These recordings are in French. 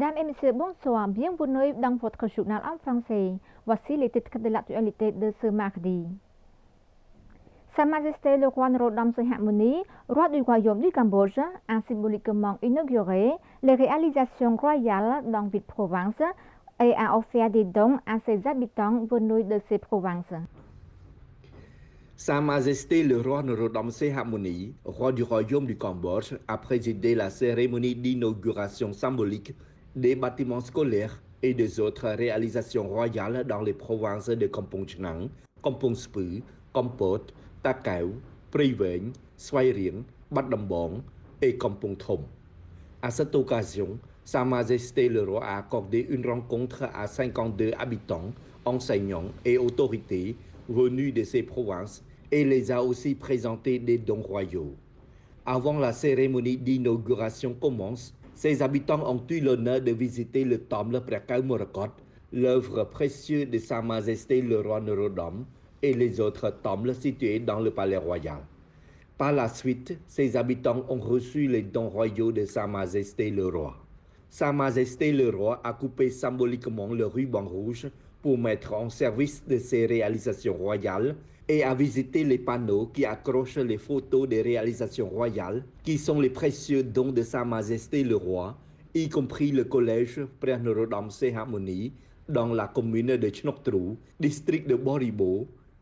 Mesdames et messieurs, bonsoir. Bienvenue dans votre journal en français. Voici les titres de l'actualité de ce mardi. Sa Majesté le roi Norodom Sihamoni, roi du royaume du Cambodge, a symboliquement inauguré les réalisations royales dans 8 provinces et a offert des dons à ses habitants venus de ces provinces. Sa Majesté le roi Norodom Sihamoni, roi du royaume du Cambodge, a présidé la cérémonie d'inauguration symbolique des bâtiments scolaires et des autres réalisations royales dans les provinces de Kampong Chnang, Kampong Speu, Kampot, Takao, Priveng, Svay Rieng, Bat Dambong et Kampong Thom. À cette occasion, Sa Majesté le roi a accordé une rencontre à 52 habitants, enseignants et autorités venus de ces provinces et les a aussi présenté des dons royaux. Avant la cérémonie d'inauguration commence, ses habitants ont eu l'honneur de visiter le temple Prakau Morakot, l'œuvre précieuse de Sa Majesté le roi Norodom et les autres temples situés dans le palais royal. Par la suite, ses habitants ont reçu les dons royaux de Sa Majesté le roi. Sa Majesté le roi a coupé symboliquement le ruban rouge pour mettre en service de ses réalisations royales et a visité les panneaux qui accrochent les photos des réalisations royales qui sont les précieux dons de Sa Majesté le roi, y compris le collègeព្រះនរោត្តមសីហមុនី dans la commune de Chnok Tru, district de Boribo,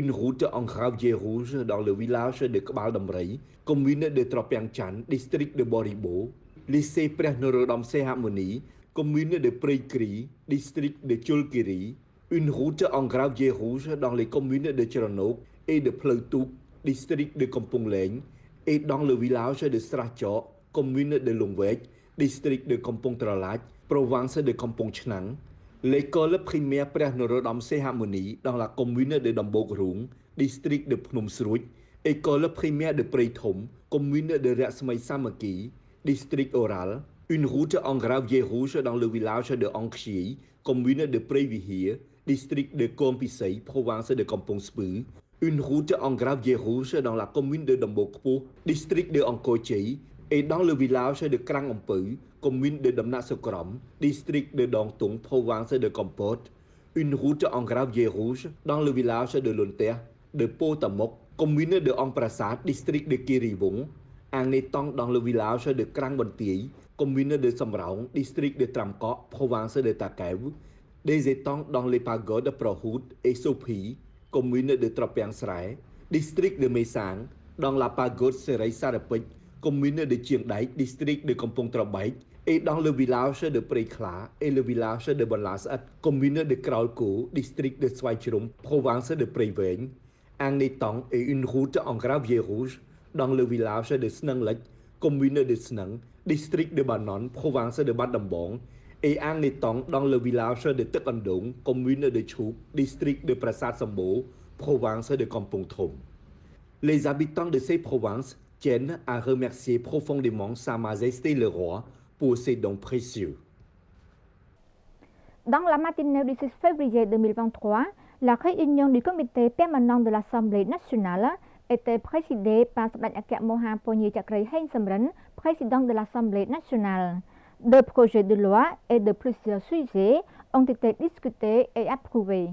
une route en gravier rouge dans le village de Kbal Damrei, commune de Tropiang Chan, district de Boribo, lycéeព្រះនរោត្តមសីហមុនី commune de Preikri, district de Chulkiri, une route en gravier rouge dans les communes de Chronok et de Pleutouk, district de Kampong Leng, et dans le village de Strachok, commune de Longvec, district de Kampong Tralach, province de Kampong Chnang, l'école primaireព្រះនរោត្តមសីហមុនី dans la commune de Dambok Rung, district de Phnom Sruch, école primaire de Prey Thom, commune de Raksmei Samaki, district Oral, une route en gravier rouge dans le village de Angxi, commune de Prey Vihir, district de Kom Pisei, province de Kampong Speu, une route en gravier rouge dans la commune de Dambok Po, district de Angkor Chei, et dans le village de Krang Ampeu, commune de Damnak Sokrom, district de Dong Tung, province de Kampot, une route en gravier rouge dans le village de Lonter, de Po Tamok, commune de Ong Prasat, district de Kirivong, un étang dans le village de Krang Bontiei, commune de Samraung, district de Tramkok, province de Takao, des étangs dans les pagodes Prohout et Sopi, commune de Tropiang Srai, district de Mesang, dans la pagode Serai Sarapik, commune de Chiang Dai, district de Kampong Trabait, et dans le village de Prekla et le village de Balasat, commune de Kraulko, district de Svay Chrum, province de Preveng, un étang et une route en gravier rouge dans le village de Snang Lek, commune de Snang, district de Banon, province de Bat Dambong, et un étang dans le village de Tekandong, commune de Chuk, district de Prasat Sambo, province de Kampong Thom. Les habitants de ces provinces tiennent à remercier profondément Sa Majesté le roi pour ses dons précieux. Dans la matinée du 6 février 2023, la réunion du comité permanent de l'Assemblée nationale était présidée par Sabdatyaka Moha Ponye Chakray Hein Samran, président de l'Assemblée nationale. Deux projets de loi et de plusieurs sujets ont été discutés et approuvés.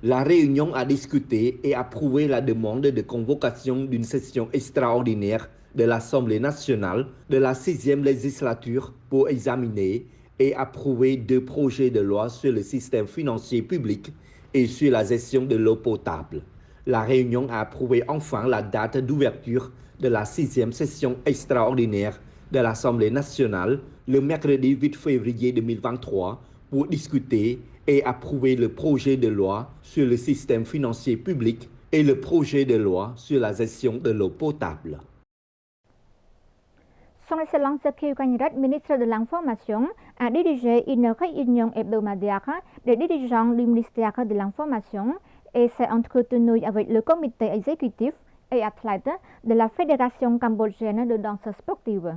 La réunion a discuté et approuvé la demande de convocation d'une session extraordinaire de l'Assemblée nationale de la 6e législature pour examiner et approuver deux projets de loi sur le système financier public et sur la gestion de l'eau potable. La réunion a approuvé enfin la date d'ouverture de la 6e session extraordinaire de l'Assemblée nationale le mercredi 8 février 2023 pour discuter et approuver le projet de loi sur le système financier public et le projet de loi sur la gestion de l'eau potable. Son Excellence Kieu Kanyrat, ministre de l'Information, a dirigé une réunion hebdomadaire des dirigeants du ministère de l'Information et s'est entretenu avec le comité exécutif et athlète de la Fédération cambodgienne de danse sportive.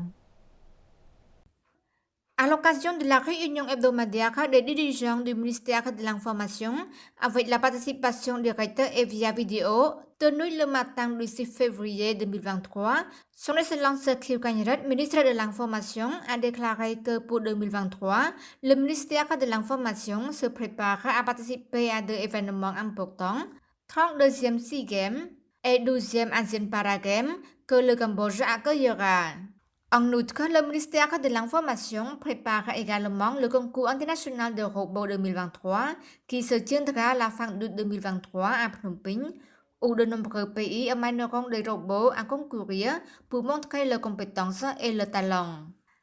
À l'occasion de la réunion hebdomadaire des dirigeants du ministère de l'Information, avec la participation directe et via vidéo, tenue le matin du 6 février 2023, son Excellence Khieu Khanh Ret, ministre de l'Information, a déclaré que pour 2023, le ministère de l'Information se prépare à participer à deux événements importants, 32e SEA Games et 12e Asian Para Games, que le Cambodge accueillera. En outre, le ministère de l'Information prépare également le concours international de robots 2023 qui se tiendra à la fin de 2023 à Phnom Penh, où de nombreux pays amèneront des robots à concourir pour montrer leurs compétences et leurs talents.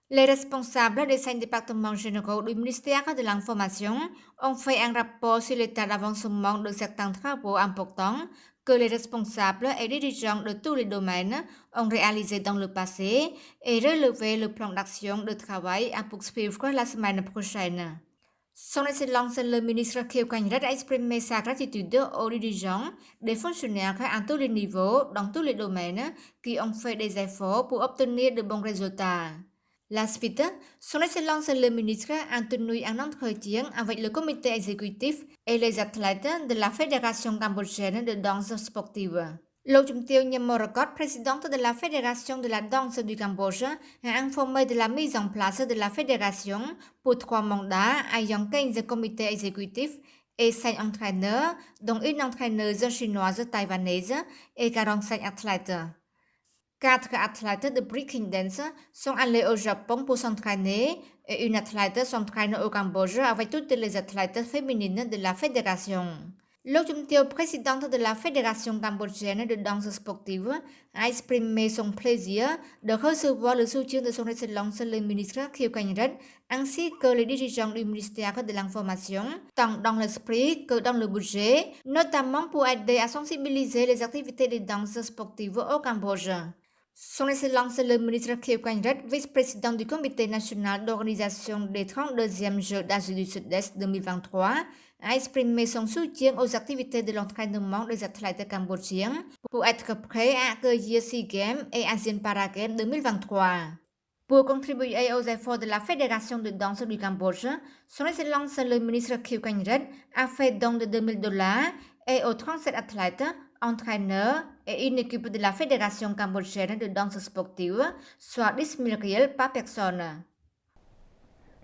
Les responsables des 5 départements généraux du ministère de l'Information ont fait un rapport sur l'état d'avancement de certains travaux importants que les responsables et dirigeants de tous les domaines ont réalisés dans le passé et relevé le plan d'action de travail à poursuivre la semaine prochaine. Son Excellence le ministre Khieu Khanh Ret a exprimé sa gratitude aux dirigeants, des fonctionnaires à tous les niveaux, dans tous les domaines, qui ont fait des efforts pour obtenir de bons résultats. La suite, son Excellence le ministre a tenu un entretien avec le comité exécutif et les athlètes de la Fédération cambodgienne de danse sportive. Lô Trung Tiêu Nhâm-Morakot, présidente de la Fédération de la danse du Cambodge, a informé de la mise en place de la fédération pour 3 mandats ayant 15 comités exécutifs et 5 entraîneurs, dont une entraîneuse chinoise taïwanaise et 45 athlètes. 4 athlètes de breaking dance sont allés au Japon pour s'entraîner et une athlète s'entraîne au Cambodge avec toutes les athlètes féminines de la fédération. Lô Trung Tiêu, présidente de la Fédération cambodgienne de danse sportive, a exprimé son plaisir de recevoir le soutien de son Excellence le ministre Khieu Khanh Ret ainsi que les dirigeants du ministère de l'Information, tant dans l'esprit que dans le budget, notamment pour aider à sensibiliser les activités de danse sportive au Cambodge. Son Excellence le ministre Khieu Khanh Ret, vice-président du Comité national d'organisation des 32e Jeux d'Asie du Sud-Est 2023, a exprimé son soutien aux activités de l'entraînement des athlètes cambodgiens pour être prêts à accueillir SEA Games et Asian Para Games 2023. Pour contribuer aux efforts de la Fédération de danse du Cambodge, son Excellence le ministre Khieu Khanh Ret a fait don de $2000 et aux 37 athlètes, entraîneurs et une équipe de la Fédération cambodgienne de danse sportive, soit 10 000 riels par personne.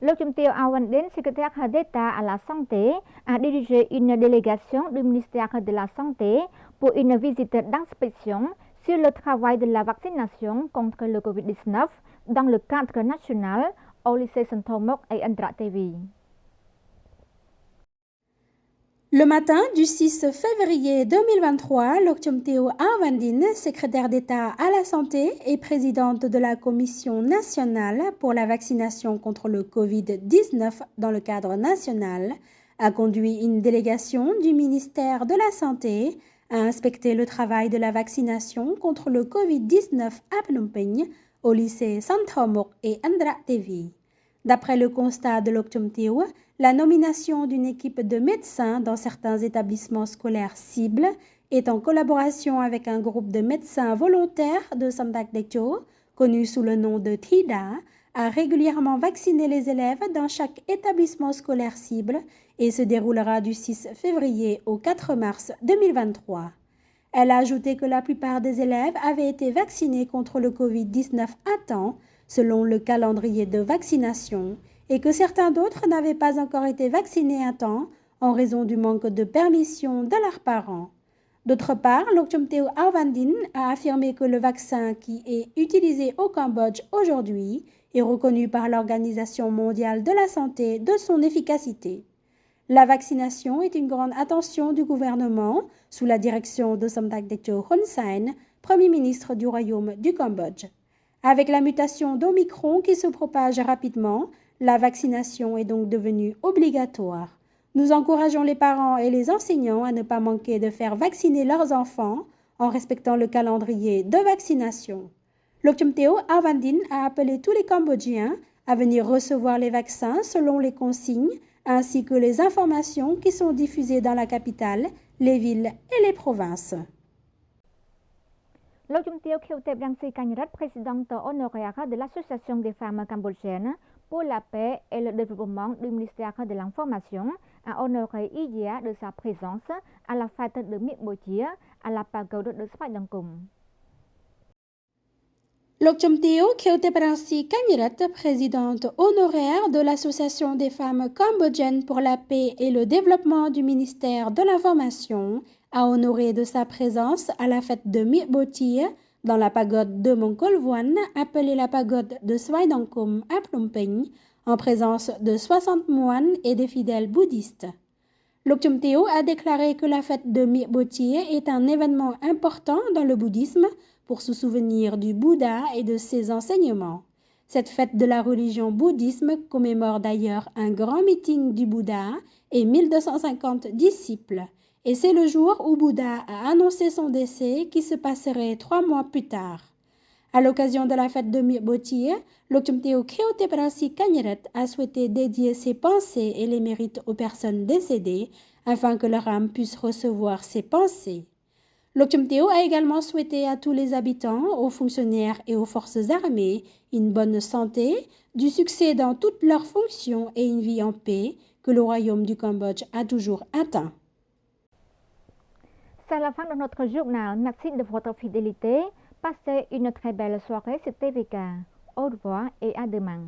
Lô Trung Tiêu Awandin, secrétaire d'État à la santé, a dirigé une délégation du ministère de la Santé pour une visite d'inspection sur le travail de la vaccination contre le Covid-19 dans le cadre national au lycée Santhomok et Andra TV. Le matin du 6 février 2023, Lô Trung Tiêu Awandin, secrétaire d'État à la santé et présidente de la Commission nationale pour la vaccination contre le Covid-19 dans le cadre national, a conduit une délégation du ministère de la Santé à inspecter le travail de la vaccination contre le Covid-19 à Phnom Penh au lycée Santhomok et Andra TV. D'après le constat de Lô Trung Tiêu, la nomination d'une équipe de médecins dans certains établissements scolaires cibles est en collaboration avec un groupe de médecins volontaires de Samdak Dekcho, connu sous le nom de TIDA, a régulièrement vacciné les élèves dans chaque établissement scolaire cible et se déroulera du 6 février au 4 mars 2023. Elle a ajouté que la plupart des élèves avaient été vaccinés contre le Covid-19 à temps, selon le calendrier de vaccination, et que certains d'autres n'avaient pas encore été vaccinés à temps en raison du manque de permission de leurs parents. D'autre part, Lô Trung Tiêu Awandin a affirmé que le vaccin qui est utilisé au Cambodge aujourd'hui est reconnu par l'Organisation mondiale de la santé de son efficacité. La vaccination est une grande attention du gouvernement sous la direction de Samdak Dekcho Hun Sen, Premier ministre du Royaume du Cambodge. Avec la mutation d'Omicron qui se propage rapidement, la vaccination est donc devenue obligatoire. Nous encourageons les parents et les enseignants à ne pas manquer de faire vacciner leurs enfants en respectant le calendrier de vaccination. Lô Trung Tiêu Awandin a appelé tous les Cambodgiens à venir recevoir les vaccins selon les consignes ainsi que les informations qui sont diffusées dans la capitale, les villes et les provinces. Lô Trung Tiêu Khieu Tep Rang Si Khanh Ret, présidente honoraire de l'Association des femmes cambodgiennes pour la paix et le développement du ministère de l'Information a honoré hier de sa présence à la fête de Mi-Bô-Chía à la pagode de Svay Dangkum. លោកជំទាវ Kheoteparasi Kanyeret, présidente honoraire de l'Association des femmes cambodgiennes pour la paix et le développement du ministère de l'Information, a honoré de sa présence à la fête de Mi-Bô-Chía dans la pagode de Mongkol Voan, appelée la pagode de Svay Dangkum à Phnom Penh, en présence de 60 moines et des fidèles bouddhistes. Lok Chumteo a déclaré que la fête de Mi-Bô-Chía est un événement important dans le bouddhisme pour se souvenir du Bouddha et de ses enseignements. Cette fête de la religion bouddhisme commémore d'ailleurs un grand meeting du Bouddha et 1250 disciples. Et c'est le jour où Bouddha a annoncé son décès qui se passerait 3 mois plus tard. À l'occasion de la fête de Mi-Bô-Chía, Lok Chumteo Kheoteparasi Kanyeret a souhaité dédier ses pensées et les mérites aux personnes décédées afin que leur âme puisse recevoir ses pensées. Lok Chumteo a également souhaité à tous les habitants, aux fonctionnaires et aux forces armées une bonne santé, du succès dans toutes leurs fonctions et une vie en paix que le royaume du Cambodge a toujours atteint. C'est la fin de notre journal. Merci de votre fidélité. Passez une très belle soirée sur TVK. Au revoir et à demain.